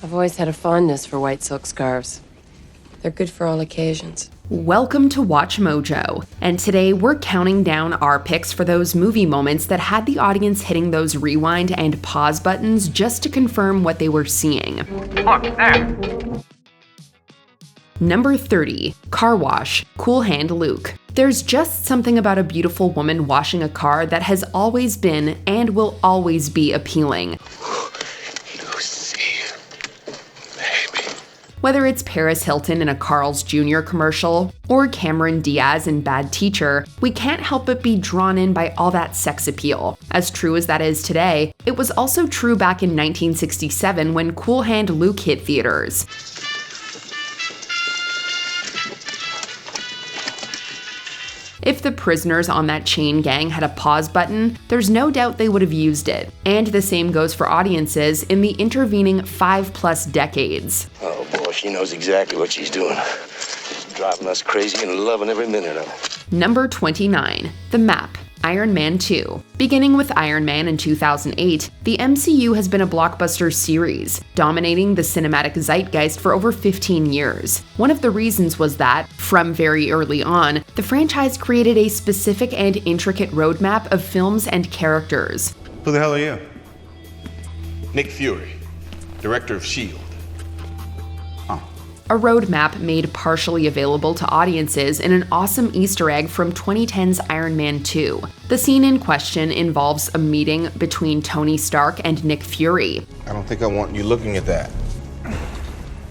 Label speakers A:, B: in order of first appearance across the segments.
A: I've always had a fondness for white silk scarves. They're good for all occasions.
B: Welcome to Watch Mojo, and today we're counting down our picks for those movie moments that had the audience hitting those rewind and pause buttons just to confirm what they were seeing.
C: Look, there!
B: Number 30, Car Wash, Cool Hand Luke. There's just something about a beautiful woman washing a car that has always been and will always be appealing. Whether it's Paris Hilton in a Carl's Jr. commercial, or Cameron Diaz in Bad Teacher, we can't help but be drawn in by all that sex appeal. As true as that is today, it was also true back in 1967 when Cool Hand Luke hit theaters. If the prisoners on that chain gang had a pause button, there's no doubt they would have used it. And the same goes for audiences in the intervening 5+ decades.
D: Oh boy, she knows exactly what she's doing. She's driving us crazy and loving every minute of it.
B: Number 29, The Map, Iron Man 2. Beginning with Iron Man in 2008, the MCU has been a blockbuster series, dominating the cinematic zeitgeist for over 15 years. One of the reasons was that, from very early on, the franchise created a specific and intricate roadmap of films and characters.
E: Who the hell are you? Nick Fury, director of S.H.I.E.L.D.
B: A roadmap made partially available to audiences in an awesome Easter egg from 2010's Iron Man 2. The scene in question involves a meeting between Tony Stark and Nick Fury.
E: I don't think I want you looking at that.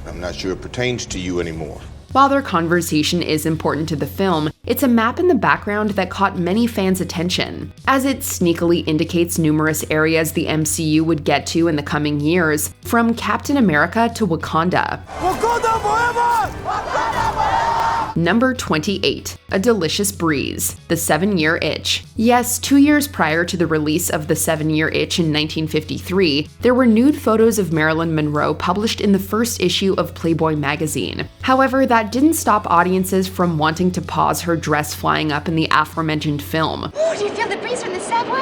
E: I'm not sure it pertains to you anymore.
B: While their conversation is important to the film, it's a map in the background that caught many fans' attention, as it sneakily indicates numerous areas the MCU would get to in the coming years, from Captain America to Wakanda.
F: Wakanda forever! Wakanda forever!
B: Number 28, A Delicious Breeze, The 7-Year Itch. Yes, 2 years prior to the release of The 7-Year Itch in 1953, there were nude photos of Marilyn Monroe published in the first issue of Playboy magazine. However, that didn't stop audiences from wanting to pause her dress flying up in the aforementioned film.
G: Oh, do you feel the breeze from the subway?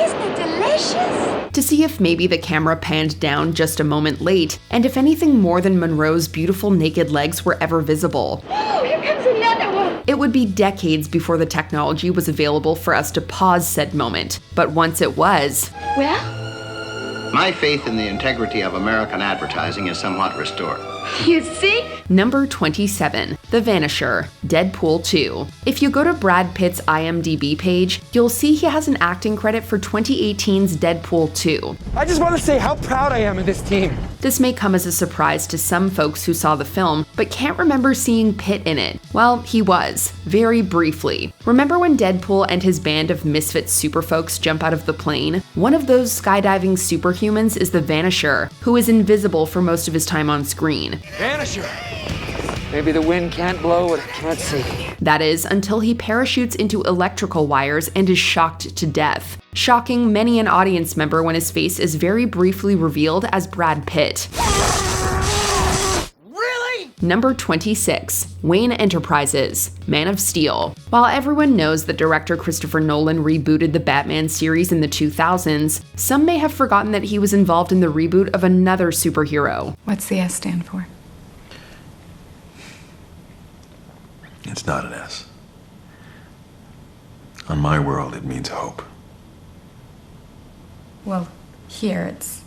G: Isn't it delicious?
B: To see if maybe the camera panned down just a moment late, and if anything more than Monroe's beautiful naked legs were ever visible.
G: Oh, here comes another one!
B: It would be decades before the technology was available for us to pause said moment, but once it was...
G: Well?
H: My faith in the integrity of American advertising is somewhat restored.
G: You see?
B: Number 27, The Vanisher, Deadpool 2. If you go to Brad Pitt's IMDb page, you'll see he has an acting credit for 2018's Deadpool 2.
F: I just want to say how proud I am of this team.
B: This may come as a surprise to some folks who saw the film, but can't remember seeing Pitt in it. Well, he was, very briefly. Remember when Deadpool and his band of misfit superfolks jump out of the plane? One of those skydiving superhumans is the Vanisher, who is invisible for most of his time on screen.
F: Vanisher. Maybe the wind can't blow what it can't see.
B: That is, until he parachutes into electrical wires and is shocked to death, shocking many an audience member when his face is very briefly revealed as Brad Pitt.
F: Really?
B: Number 26, Wayne Enterprises, Man of Steel. While everyone knows that director Christopher Nolan rebooted the Batman series in the 2000s, some may have forgotten that he was involved in the reboot of another superhero.
I: What's the S stand for?
J: It's not an S. On my world, it means hope.
I: Well, here it's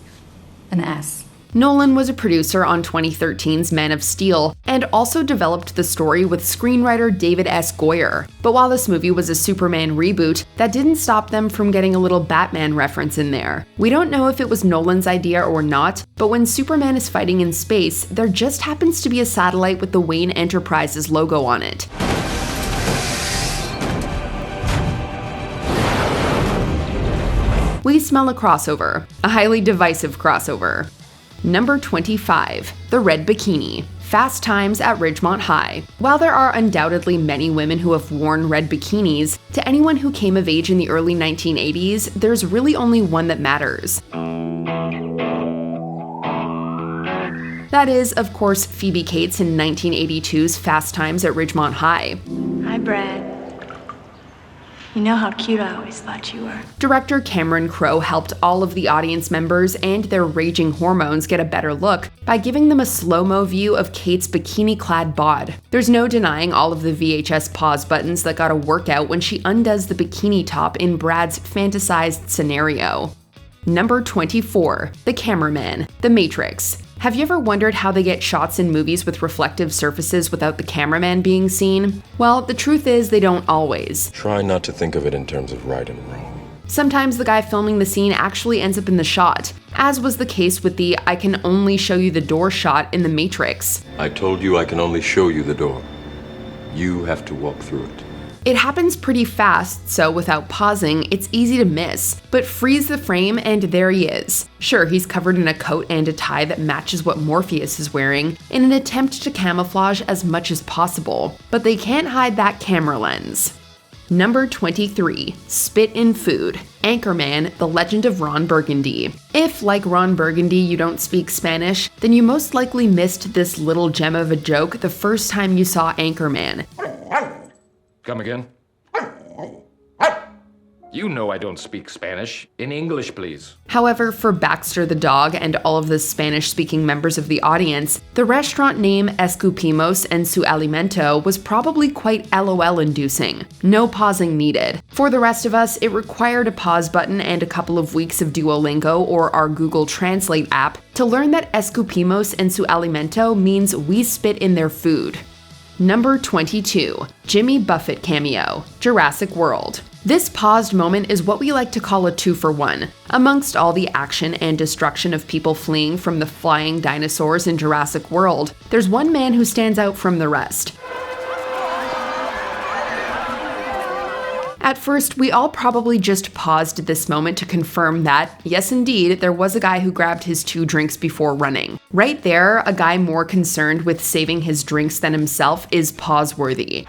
I: an S.
B: Nolan was a producer on 2013's Man of Steel and also developed the story with screenwriter David S. Goyer. But while this movie was a Superman reboot, that didn't stop them from getting a little Batman reference in there. We don't know if it was Nolan's idea or not, but when Superman is fighting in space, there just happens to be a satellite with the Wayne Enterprises logo on it. We smell a crossover, a highly divisive crossover. Number 25, The Red Bikini, Fast Times at Ridgemont High. While there are undoubtedly many women who have worn red bikinis, to anyone who came of age in the early 1980s, there's really only one that matters. That is, of course, Phoebe Cates in 1982's Fast Times at Ridgemont High.
G: Hi, Brad. You know how cute I always thought you were.
B: Director Cameron Crowe helped all of the audience members and their raging hormones get a better look by giving them a slow-mo view of Kate's bikini-clad bod. There's no denying all of the VHS pause buttons that got a workout when she undoes the bikini top in Brad's fantasized scenario. Number 24. The Cameraman, The Matrix. Have you ever wondered how they get shots in movies with reflective surfaces without the cameraman being seen? Well, the truth is they don't always.
J: Try not to think of it in terms of right and wrong.
B: Sometimes the guy filming the scene actually ends up in the shot, as was the case with the "I can only show you the door" shot in The Matrix.
J: I told you I can only show you the door. You have to walk through it.
B: It happens pretty fast, so without pausing, it's easy to miss, but freeze the frame and there he is. Sure, he's covered in a coat and a tie that matches what Morpheus is wearing, in an attempt to camouflage as much as possible, but they can't hide that camera lens. Number 23. Spit in Food, Anchorman, The Legend of Ron Burgundy. If, like Ron Burgundy, you don't speak Spanish, then you most likely missed this little gem of a joke the first time you saw Anchorman.
C: Come again? You know I don't speak Spanish. In English, please.
B: However, for Baxter the dog and all of the Spanish-speaking members of the audience, the restaurant name Escupimos en su Alimento was probably quite LOL-inducing. No pausing needed. For the rest of us, it required a pause button and a couple of weeks of Duolingo or our Google Translate app to learn that Escupimos en su Alimento means we spit in their food. Number 22. Jimmy Buffett cameo, Jurassic World. This paused moment is what we like to call a 2-for-1. Amongst all the action and destruction of people fleeing from the flying dinosaurs in Jurassic World, there's one man who stands out from the rest. At first, we all probably just paused this moment to confirm that, yes indeed, there was a guy who grabbed his 2 drinks before running. Right there, a guy more concerned with saving his drinks than himself is pause-worthy.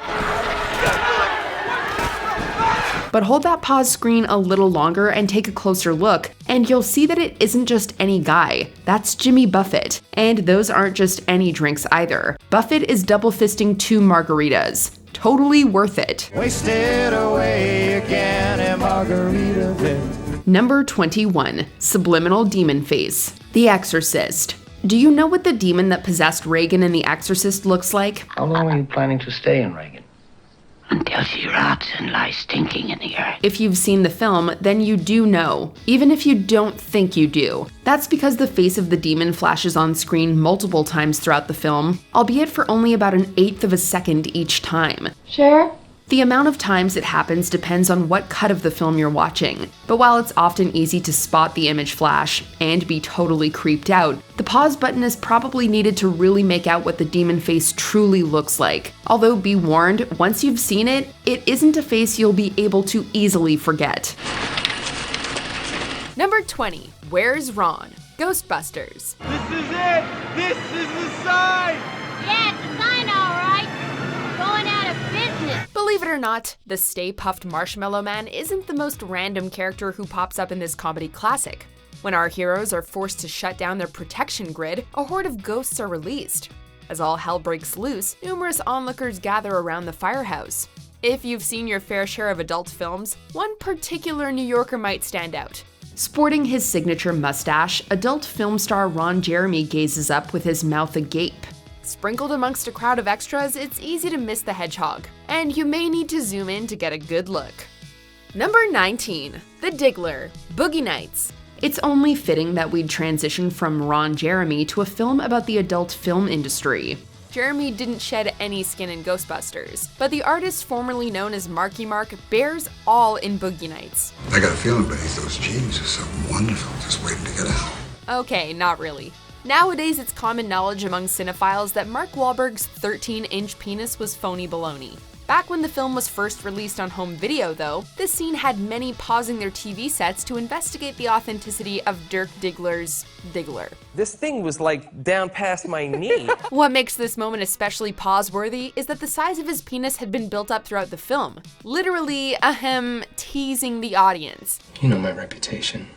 B: But hold that pause screen a little longer and take a closer look, and you'll see that it isn't just any guy. That's Jimmy Buffett. And those aren't just any drinks either. Buffett is double-fisting 2 margaritas. Totally worth it.
K: Wasted away again in Margaritaville.
B: Number 21. Subliminal Demon Face, The Exorcist. Do you know what the demon that possessed Reagan in The Exorcist looks like?
L: How long are you planning to stay in Reagan?
M: Until she rots and lies stinking in the earth.
B: If you've seen the film, then you do know, even if you don't think you do. That's because the face of the demon flashes on screen multiple times throughout the film, albeit for only about 1/8 of a second each time.
G: Sure.
B: The amount of times it happens depends on what cut of the film you're watching, but while it's often easy to spot the image flash and be totally creeped out, the pause button is probably needed to really make out what the demon face truly looks like. Although be warned, once you've seen it, it isn't a face you'll be able to easily forget.
N: Number 20. Where's Ron? Ghostbusters.
K: This is it! This is the sign!
G: Yeah, it's a sign, all right. Going out of business.
N: Believe it or not, the Stay Puft Marshmallow Man isn't the most random character who pops up in this comedy classic. When our heroes are forced to shut down their protection grid, a horde of ghosts are released. As all hell breaks loose, numerous onlookers gather around the firehouse. If you've seen your fair share of adult films, one particular New Yorker might stand out.
B: Sporting his signature mustache, adult film star Ron Jeremy gazes up with his mouth agape.
N: Sprinkled amongst a crowd of extras, it's easy to miss the hedgehog, and you may need to zoom in to get a good look. Number 19. The Diggler, Boogie Nights.
B: It's only fitting that we'd transition from Ron Jeremy to a film about the adult film industry.
N: Jeremy didn't shed any skin in Ghostbusters, but the artist formerly known as Marky Mark bears all in Boogie Nights.
O: I got a feeling beneath those jeans is something wonderful just waiting to get out.
N: Okay, not really. Nowadays, it's common knowledge among cinephiles that Mark Wahlberg's 13-inch penis was phony baloney. Back when the film was first released on home video, though, this scene had many pausing their TV sets to investigate the authenticity of Dirk Diggler's Diggler.
P: This thing was like down past my knee.
N: What makes this moment especially pause-worthy is that the size of his penis had been built up throughout the film, literally, teasing the audience.
L: You know my reputation.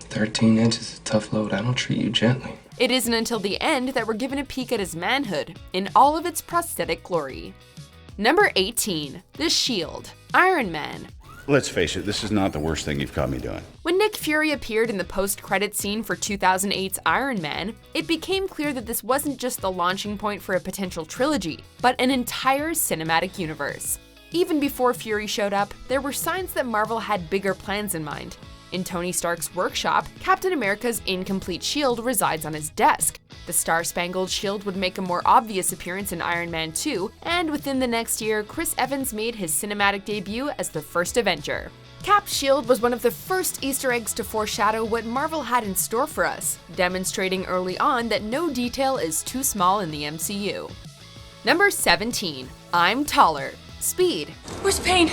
L: 13 inches is a tough load. I don't treat you gently.
N: It isn't until the end that we're given a peek at his manhood, in all of its prosthetic glory. Number 18. The Shield. Iron Man.
Q: Let's face it, this is not the worst thing you've caught me doing.
N: When Nick Fury appeared in the post-credit scene for 2008's Iron Man, it became clear that this wasn't just the launching point for a potential trilogy, but an entire cinematic universe. Even before Fury showed up, there were signs that Marvel had bigger plans in mind. In Tony Stark's workshop, Captain America's incomplete shield resides on his desk. The Star-Spangled Shield would make a more obvious appearance in Iron Man 2, and within the next year, Chris Evans made his cinematic debut as the first Avenger. Cap's shield was one of the first Easter eggs to foreshadow what Marvel had in store for us, demonstrating early on that no detail is too small in the MCU. Number 17. I'm Taller. Speed.
G: Where's Payne?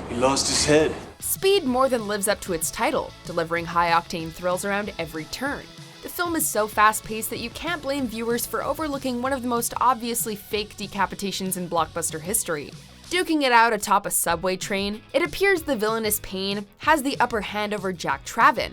K: He lost his head.
N: Speed more than lives up to its title, delivering high-octane thrills around every turn. The film is so fast-paced that you can't blame viewers for overlooking one of the most obviously fake decapitations in blockbuster history. Duking it out atop a subway train, it appears the villainous Payne has the upper hand over Jack Traven.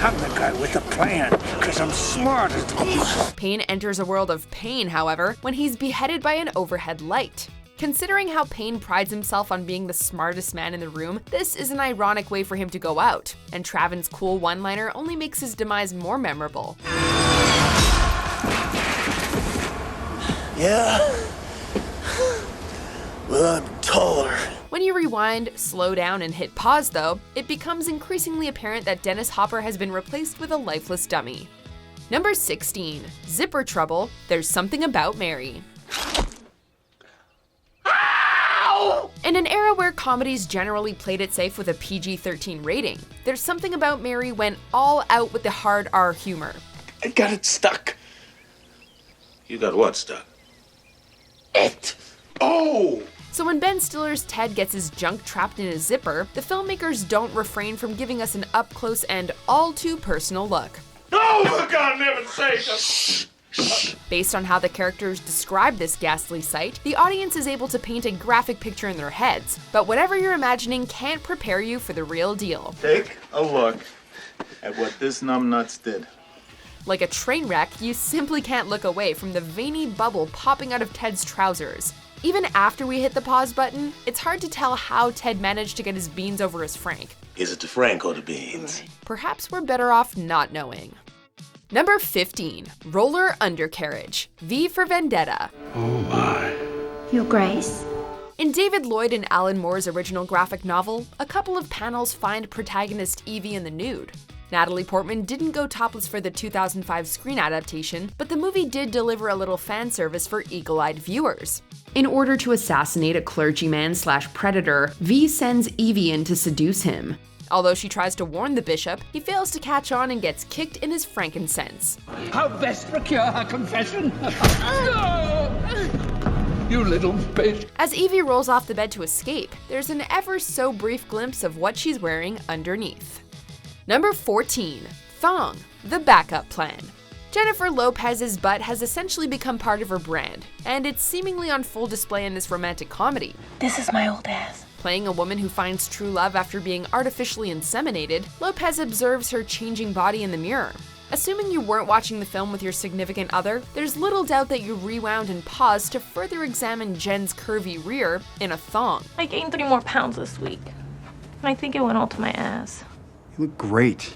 K: I'm the guy with a plan, because I'm smart as a
N: Payne enters a world of pain, however, when he's beheaded by an overhead light. Considering how Payne prides himself on being the smartest man in the room, this is an ironic way for him to go out, and Traven's cool one-liner only makes his demise more memorable.
K: Yeah? Well, I'm taller.
N: When you rewind, slow down, and hit pause though, it becomes increasingly apparent that Dennis Hopper has been replaced with a lifeless dummy. Number 16. Zipper Trouble, There's Something About Mary. In an era where comedies generally played it safe with a PG-13 rating, There's Something About Mary went all out with the hard R humor.
K: I got it stuck. You got what stuck? It. Oh!
N: So when Ben Stiller's Ted gets his junk trapped in a zipper, the filmmakers don't refrain from giving us an up-close and all-too-personal look.
K: Oh, for God in heaven's sake!
N: Based on how the characters describe this ghastly sight, the audience is able to paint a graphic picture in their heads, but whatever you're imagining can't prepare you for the real deal.
R: Take a look at what this numbnuts did.
N: Like a train wreck, you simply can't look away from the veiny bubble popping out of Ted's trousers. Even after we hit the pause button, it's hard to tell how Ted managed to get his beans over his Frank.
K: Is it the Frank or the beans?
N: Perhaps we're better off not knowing. Number 15. Roller Undercarriage. V for Vendetta.
K: Oh my.
G: Your Grace?
N: In David Lloyd and Alan Moore's original graphic novel, a couple of panels find protagonist Evie in the nude. Natalie Portman didn't go topless for the 2005 screen adaptation, but the movie did deliver a little fan service for eagle-eyed viewers.
B: In order to assassinate a clergyman/predator, V sends Evie in to seduce him.
N: Although she tries to warn the bishop, he fails to catch on and gets kicked in his frankincense.
K: How best procure her confession? You little bitch.
N: As Evie rolls off the bed to escape, there's an ever so brief glimpse of what she's wearing underneath. Number 14. Thong, the backup plan. Jennifer Lopez's butt has essentially become part of her brand, and it's seemingly on full display in this romantic comedy.
G: This is my old ass.
N: Playing a woman who finds true love after being artificially inseminated, Lopez observes her changing body in the mirror. Assuming you weren't watching the film with your significant other, there's little doubt that you rewound and paused to further examine Jen's curvy rear in a thong.
S: I gained 3 more pounds this week. I think it went all to my ass.
T: You look great.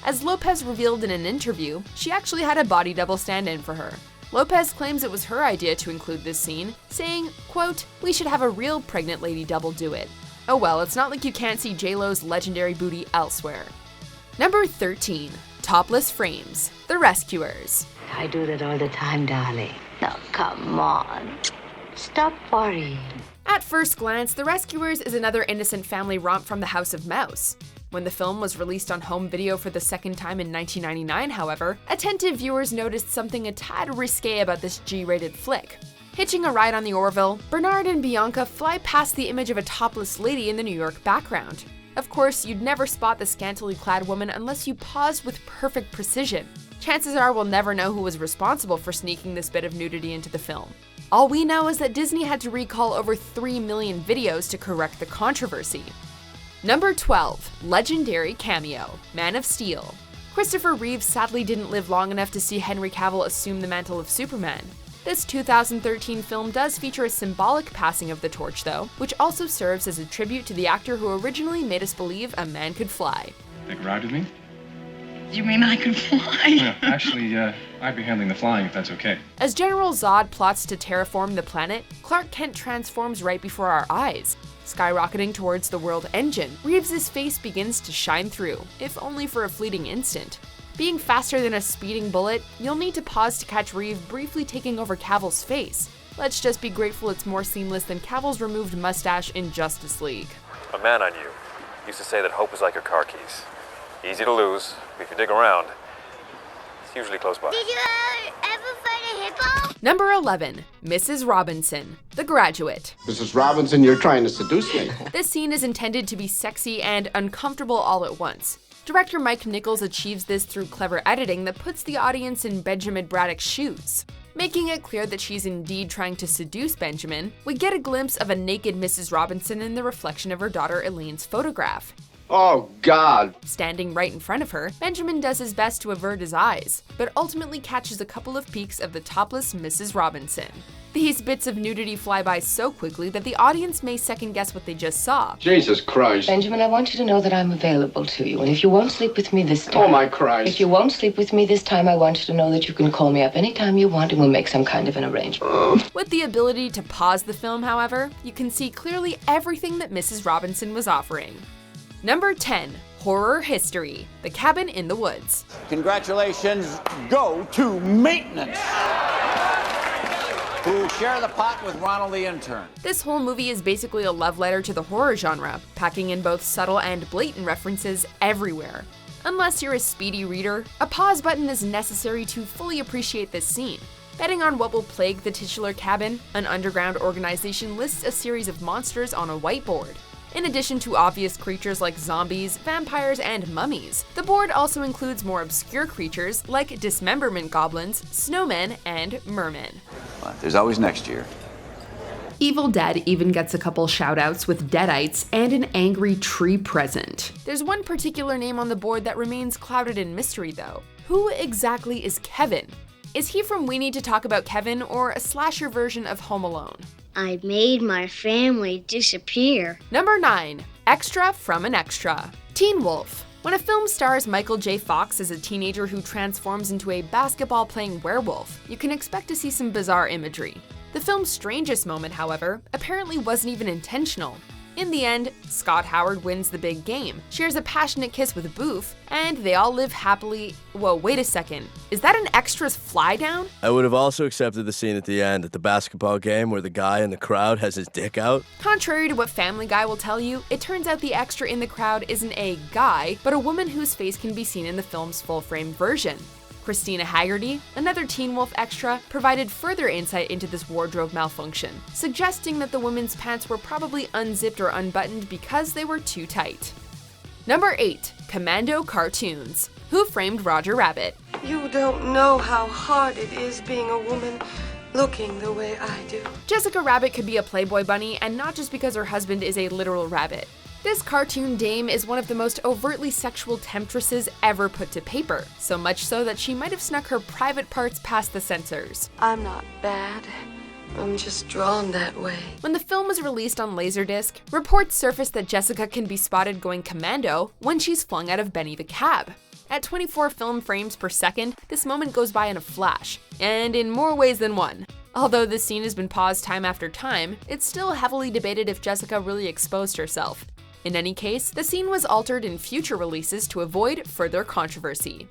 N: As Lopez revealed in an interview, she actually had a body double stand in for her. Lopez claims it was her idea to include this scene, saying, quote, "We should have a real pregnant lady double do it." Oh well, it's not like you can't see J-Lo's legendary booty elsewhere. Number 13. Topless Frames, The Rescuers.
M: I do that all the time, darling. Now, come on. Stop worrying.
N: At first glance, The Rescuers is another innocent family romp from the House of Mouse. When the film was released on home video for the second time in 1999, however, attentive viewers noticed something a tad risque about this G-rated flick. Hitching a ride on the Orville, Bernard and Bianca fly past the image of a topless lady in the New York background. Of course, you'd never spot the scantily clad woman unless you paused with perfect precision. Chances are we'll never know who was responsible for sneaking this bit of nudity into the film. All we know is that Disney had to recall over 3 million videos to correct the controversy. Number 12. Legendary cameo, Man of Steel. Christopher Reeve sadly didn't live long enough to see Henry Cavill assume the mantle of Superman. This 2013 film does feature a symbolic passing of the torch though, which also serves as a tribute to the actor who originally made us believe a man could fly.
T: Take a ride with me?
U: You mean I could fly?
T: No, actually, I'd be handling the flying if that's okay.
N: As General Zod plots to terraform the planet, Clark Kent transforms right before our eyes. Skyrocketing towards the world engine, Reeves' face begins to shine through, if only for a fleeting instant. Being faster than a speeding bullet, you'll need to pause to catch Reeve briefly taking over Cavill's face. Let's just be grateful it's more seamless than Cavill's removed mustache in Justice League.
V: A man I knew used to say that hope is like your car keys. Easy to lose, but if you dig around, it's usually close by.
G: Did you ever fight a hippo?
N: Number 11, Mrs. Robinson, The Graduate.
H: Mrs. Robinson, you're trying to seduce me.
N: This scene is intended to be sexy and uncomfortable all at once. Director Mike Nichols achieves this through clever editing that puts the audience in Benjamin Braddock's shoes. Making it clear that she's indeed trying to seduce Benjamin, we get a glimpse of a naked Mrs. Robinson in the reflection of her daughter Elaine's photograph.
H: Oh, God.
N: Standing right in front of her, Benjamin does his best to avert his eyes, but ultimately catches a couple of peeks of the topless Mrs. Robinson. These bits of nudity fly by so quickly that the audience may second guess what they just saw.
H: Jesus Christ.
W: Benjamin, I want you to know that I'm available to you, and if you won't sleep with me this time...
H: Oh, my Christ.
W: If you won't sleep with me this time, I want you to know that you can call me up anytime you want and we'll make some kind of an arrangement.
N: With the ability to pause the film, however, you can see clearly everything that Mrs. Robinson was offering. Number 10, Horror History, The Cabin in the Woods.
X: Congratulations go to maintenance, who share the pot with Ronald the intern.
N: This whole movie is basically a love letter to the horror genre, packing in both subtle and blatant references everywhere. Unless you're a speedy reader, a pause button is necessary to fully appreciate this scene. Betting on what will plague the titular cabin, an underground organization lists a series of monsters on a whiteboard. In addition to obvious creatures like zombies, vampires, and mummies, the board also includes more obscure creatures like dismemberment goblins, snowmen, and mermen.
X: But there's always next year.
B: Evil Dead even gets a couple shoutouts with deadites and an angry tree present.
N: There's one particular name on the board that remains clouded in mystery though. Who exactly is Kevin? Is he from We Need to Talk About Kevin or a slasher version of Home Alone?
G: I made my family disappear.
N: Number 9, Extra from an Extra. Teen Wolf. When a film stars Michael J. Fox as a teenager who transforms into a basketball-playing werewolf, you can expect to see some bizarre imagery. The film's strangest moment, however, apparently wasn't even intentional. In the end, Scott Howard wins the big game, shares a passionate kiss with Boof, and they all live happily. Whoa, wait a second. Is that an extra's fly down?
Y: I would have also accepted the scene at the end at the basketball game where the guy in the crowd has his dick out.
N: Contrary to what Family Guy will tell you, it turns out the extra in the crowd isn't a guy, but a woman whose face can be seen in the film's full-frame version. Christina Haggerty, another Teen Wolf extra, provided further insight into this wardrobe malfunction, suggesting that the woman's pants were probably unzipped or unbuttoned because they were too tight. Number 8, Commando Cartoons. Who Framed Roger Rabbit?
Z: You don't know how hard it is being a woman looking the way I do.
N: Jessica Rabbit could be a Playboy bunny, and not just because her husband is a literal rabbit. This cartoon dame is one of the most overtly sexual temptresses ever put to paper, so much so that she might have snuck her private parts past the censors.
Z: I'm not bad. I'm just drawn that way.
N: When the film was released on Laserdisc, reports surfaced that Jessica can be spotted going commando when she's flung out of Benny the Cab. At 24 film frames per second, this moment goes by in a flash, and in more ways than one. Although this scene has been paused time after time, it's still heavily debated if Jessica really exposed herself. In any case, the scene was altered in future releases to avoid further controversy.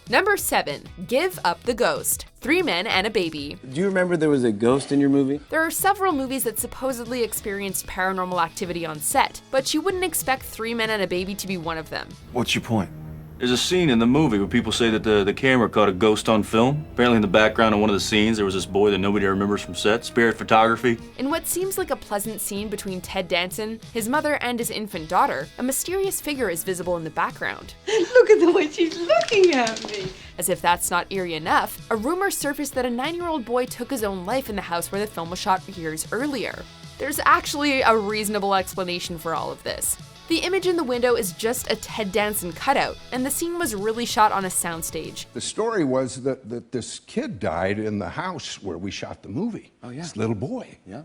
N: Number 7, Give Up the Ghost. 3 Men and a Baby.
Y: Do you remember there was a ghost in your movie?
N: There are several movies that supposedly experienced paranormal activity on set, but you wouldn't expect 3 Men and a Baby to be one of them.
Y: What's your point?
V: There's a scene in the movie where people say that the camera caught a ghost on film. Apparently in the background of one of the scenes, there was this boy that nobody remembers from set, spirit photography.
N: In what seems like a pleasant scene between Ted Danson, his mother, and his infant daughter, a mysterious figure is visible in the background.
Z: Look at the way she's looking at me.
N: As if that's not eerie enough, a rumor surfaced that a 9-year-old boy took his own life in the house where the film was shot years earlier. There's actually a reasonable explanation for all of this. The image in the window is just a Ted Danson cutout, and the scene was really shot on a soundstage.
O: The story was that this kid died in the house where we shot the movie.
X: Oh, yeah.
O: This little boy.
X: Yeah.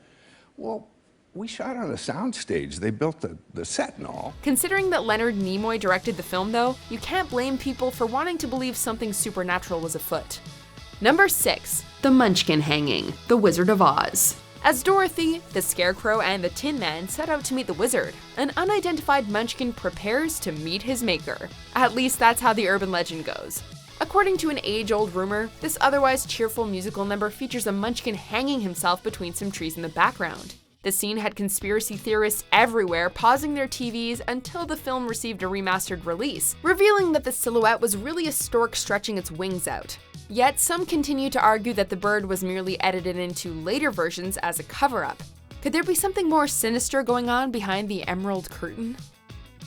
O: Well, we shot on a soundstage. They built the set and all.
N: Considering that Leonard Nimoy directed the film, though, you can't blame people for wanting to believe something supernatural was afoot. Number 6.
B: The Munchkin Hanging, The Wizard of Oz.
N: As Dorothy, the Scarecrow, and the Tin Man set out to meet the wizard, an unidentified Munchkin prepares to meet his maker. At least that's how the urban legend goes. According to an age-old rumor, this otherwise cheerful musical number features a Munchkin hanging himself between some trees in the background. The scene had conspiracy theorists everywhere pausing their TVs until the film received a remastered release, revealing that the silhouette was really a stork stretching its wings out. Yet some continue to argue that the bird was merely edited into later versions as a cover-up. Could there be something more sinister going on behind the emerald curtain?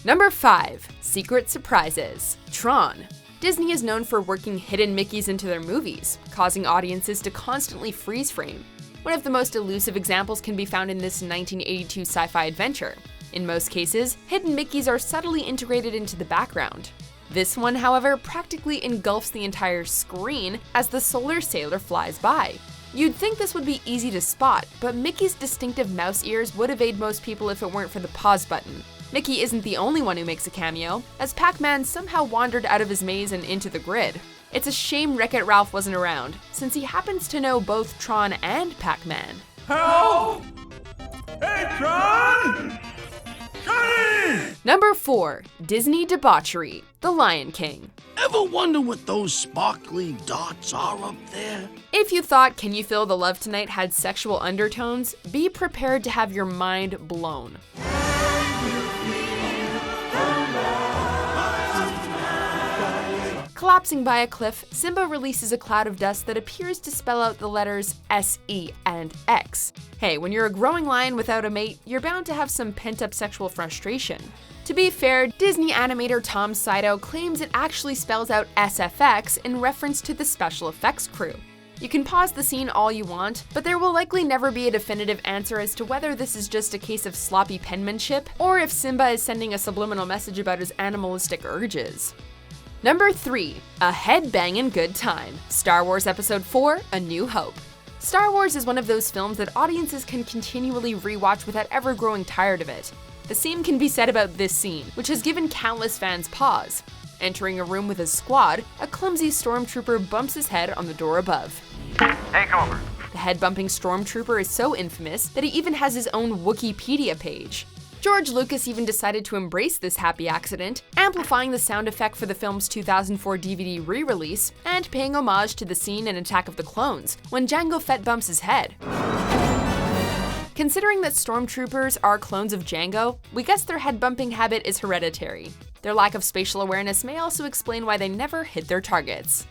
N: Number 5. Secret Surprises. Tron. Disney is known for working hidden Mickeys into their movies, causing audiences to constantly freeze frame. One of the most elusive examples can be found in this 1982 sci-fi adventure. In most cases, hidden Mickeys are subtly integrated into the background. This one, however, practically engulfs the entire screen as the solar sailor flies by. You'd think this would be easy to spot, but Mickey's distinctive mouse ears would evade most people if it weren't for the pause button. Mickey isn't the only one who makes a cameo, as Pac-Man somehow wandered out of his maze and into the grid. It's a shame Wreck-It Ralph wasn't around, since he happens to know both Tron and Pac-Man.
K: Help! Hey, Tron! Johnny!
N: Number 4. Disney Debauchery, The Lion King.
A: Ever wonder what those sparkly dots are up there?
N: If you thought Can You Feel the Love Tonight had sexual undertones, be prepared to have your mind blown. Collapsing by a cliff, Simba releases a cloud of dust that appears to spell out the letters S, E, and X. Hey, when you're a growing lion without a mate, you're bound to have some pent-up sexual frustration. To be fair, Disney animator Tom Saito claims it actually spells out SFX in reference to the special effects crew. You can pause the scene all you want, but there will likely never be a definitive answer as to whether this is just a case of sloppy penmanship, or if Simba is sending a subliminal message about his animalistic urges. Number 3. A headbangin' good time. Star Wars Episode 4: A New Hope. Star Wars is one of those films that audiences can continually rewatch without ever growing tired of it. The same can be said about this scene, which has given countless fans pause. Entering a room with his squad, a clumsy stormtrooper bumps his head on the door above.
D: Hey, come over.
N: The head-bumping stormtrooper is so infamous that he even has his own Wikipedia page. George Lucas even decided to embrace this happy accident, amplifying the sound effect for the film's 2004 DVD re-release, and paying homage to the scene in Attack of the Clones, when Jango Fett bumps his head. Considering that stormtroopers are clones of Jango, we guess their head-bumping habit is hereditary. Their lack of spatial awareness may also explain why they never hit their targets.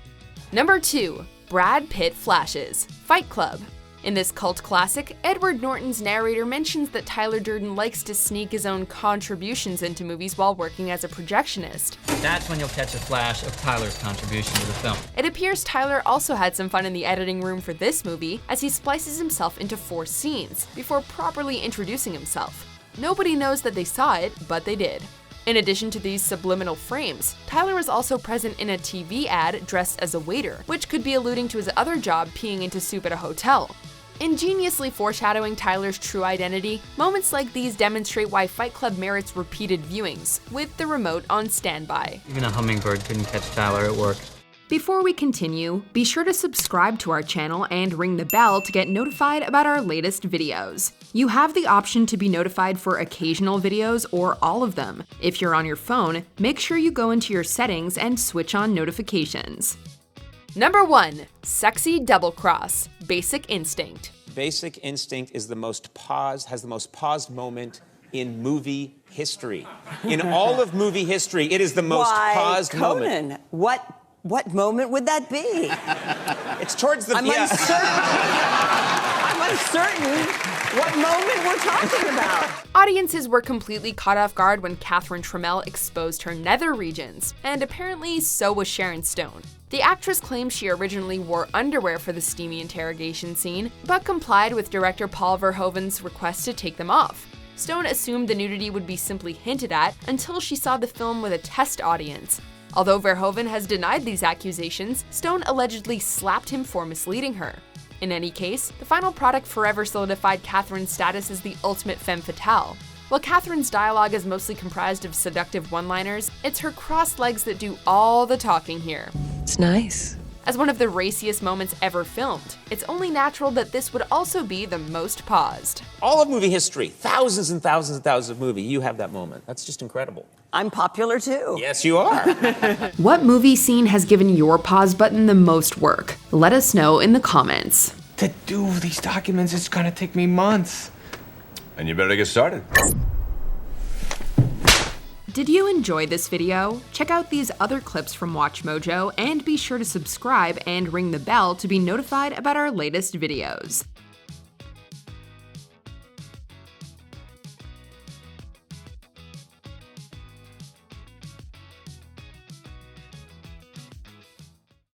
N: Number 2. Brad Pitt flashes. Fight Club. In this cult classic, Edward Norton's narrator mentions that Tyler Durden likes to sneak his own contributions into movies while working as a projectionist.
E: That's when you'll catch a flash of Tyler's contribution to the film.
N: It appears Tyler also had some fun in the editing room for this movie, as he splices himself into 4 scenes before properly introducing himself. Nobody knows that they saw it, but they did. In addition to these subliminal frames, Tyler was also present in a TV ad dressed as a waiter, which could be alluding to his other job peeing into soup at a hotel. Ingeniously foreshadowing Tyler's true identity, moments like these demonstrate why Fight Club merits repeated viewings, with the remote on standby.
E: Even a hummingbird couldn't catch Tyler at work.
B: Before we continue, be sure to subscribe to our channel and ring the bell to get notified about our latest videos. You have the option to be notified for occasional videos or all of them. If you're on your phone, make sure you go into your settings and switch on notifications.
N: Number 1. Sexy Double Cross. Basic Instinct.
F: Basic Instinct is has the most paused moment in movie history. In all of movie history, it is the most paused moment.
I: What moment would that be?
F: It's towards the...
I: I'm uncertain what moment we're talking about.
N: Audiences were completely caught off guard when Catherine Trammell exposed her nether regions, and apparently so was Sharon Stone. The actress claims she originally wore underwear for the steamy interrogation scene, but complied with director Paul Verhoeven's request to take them off. Stone assumed the nudity would be simply hinted at until she saw the film with a test audience. Although Verhoeven has denied these accusations, Stone allegedly slapped him for misleading her. In any case, the final product forever solidified Catherine's status as the ultimate femme fatale. While Catherine's dialogue is mostly comprised of seductive one-liners, it's her crossed legs that do all the talking here.
Z: It's nice.
N: As one of the raciest moments ever filmed, it's only natural that this would also be the most paused.
F: All of movie history, thousands and thousands and thousands of movies, you have that moment. That's just incredible.
I: I'm popular too.
F: Yes, you are.
B: What movie scene has given your pause button the most work? Let us know in the comments.
C: To do these documents, it's gonna take me months.
D: And you better get started.
B: Did you enjoy this video? Check out these other clips from WatchMojo and be sure to subscribe and ring the bell to be notified about our latest videos.